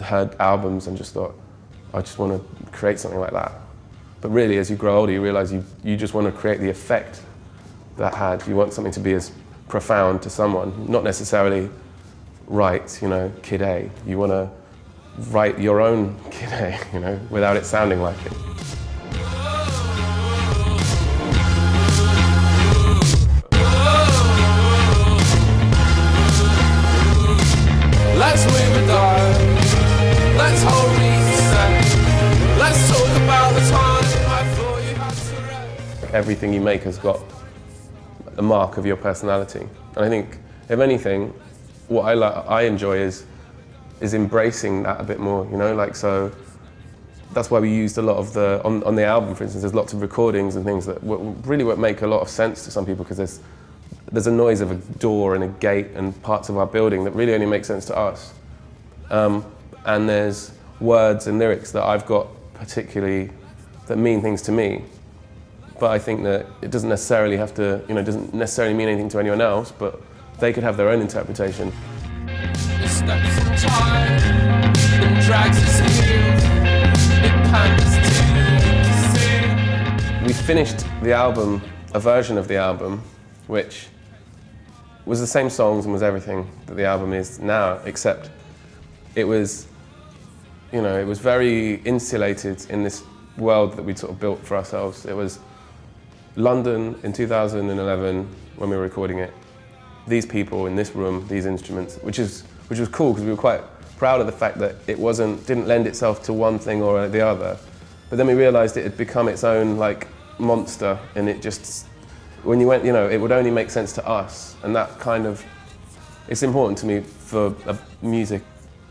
heard albums and just thought, I just want to create something like that. But really, as you grow older, you realise you just want to create the effect that had. You want something to be as profound to someone, not necessarily write, you know, Kid A. You want to write your own Kid A, you know, without it sounding like it. Let's move a dial. Let's hold reset. Let's talk about the time I thought you had to rest. Everything you make has got the mark of your personality. And I think, if anything, what I enjoy is embracing that a bit more, you know, like, so that's why we used a lot of on the album, for instance, there's lots of recordings and things that really won't make a lot of sense to some people, because there's a noise of a door and a gate and parts of our building that really only make sense to us. And there's words and lyrics that I've got particularly that mean things to me. But I think that it doesn't necessarily have to, you know, it doesn't necessarily mean anything to anyone else, but they could have their own interpretation. It steps in time and drags its heels. It panders to see. We finished the album, a version of the album, which was the same songs and was everything that the album is now, except it was, you know, it was very insulated in this world that we'd sort of built for ourselves. It was London in 2011 when we were recording it. These people in this room, these instruments, which was cool because we were quite proud of the fact that it didn't lend itself to one thing or the other. But then we realised it had become its own like monster, and it just, when you went, you know, it would only make sense to us, and that kind of, it's important to me for music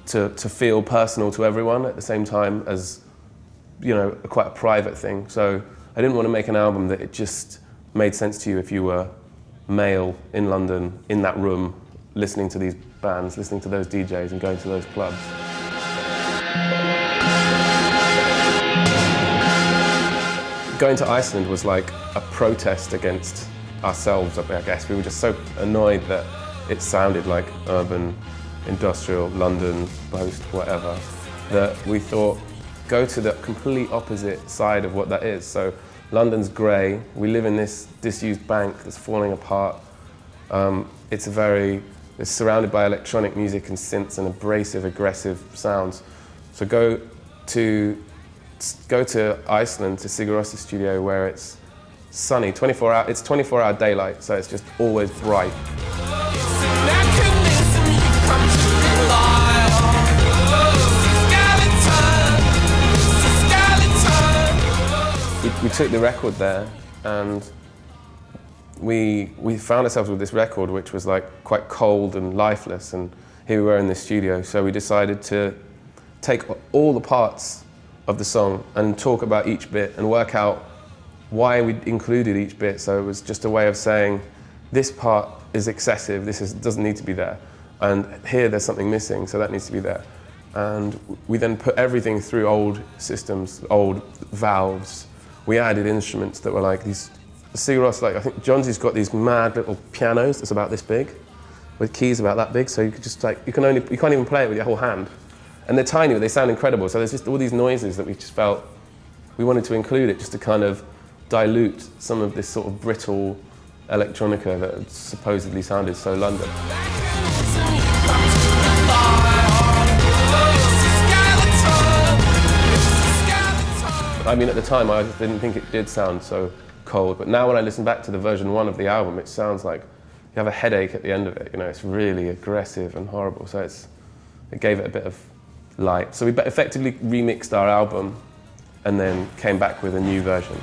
to feel personal to everyone at the same time as, you know, quite a private thing. So I didn't want to make an album that it just made sense to you if you were male in London, in that room, listening to these bands, listening to those DJs and going to those clubs. Going to Iceland was like a protest against ourselves, I guess. We were just so annoyed that it sounded like urban, industrial, London, post, whatever, that we thought, go to the complete opposite side of what that is. So London's grey, we live in this disused bank that's falling apart. It's surrounded by electronic music and synths and abrasive, aggressive sounds. So go to Iceland, to Sigur Rós studio, where it's sunny, 24-hour, it's 24-hour daylight, so it's just always bright. We took the record there, and we found ourselves with this record which was like quite cold and lifeless, and here we were in the studio, so we decided to take all the parts of the song and talk about each bit and work out why we included each bit. So it was just a way of saying, this part is excessive, doesn't need to be there, and here there's something missing, so that needs to be there. And we then put everything through old systems, old valves. We added instruments that were like these, Sigur Rós, like I think Johnson's got these mad little pianos that's about this big, with keys about that big, so you could just like, you can't even play it with your whole hand. And they're tiny, but they sound incredible. So there's just all these noises that we just felt we wanted to include it just to kind of dilute some of this sort of brittle electronica that supposedly sounded so London. I mean, at the time, I just didn't think it did sound so cold, but now when I listen back to the version 1 of the album, it sounds like you have a headache at the end of it. You know, it's really aggressive and horrible, so it gave it a bit of light. So we effectively remixed our album and then came back with a new version.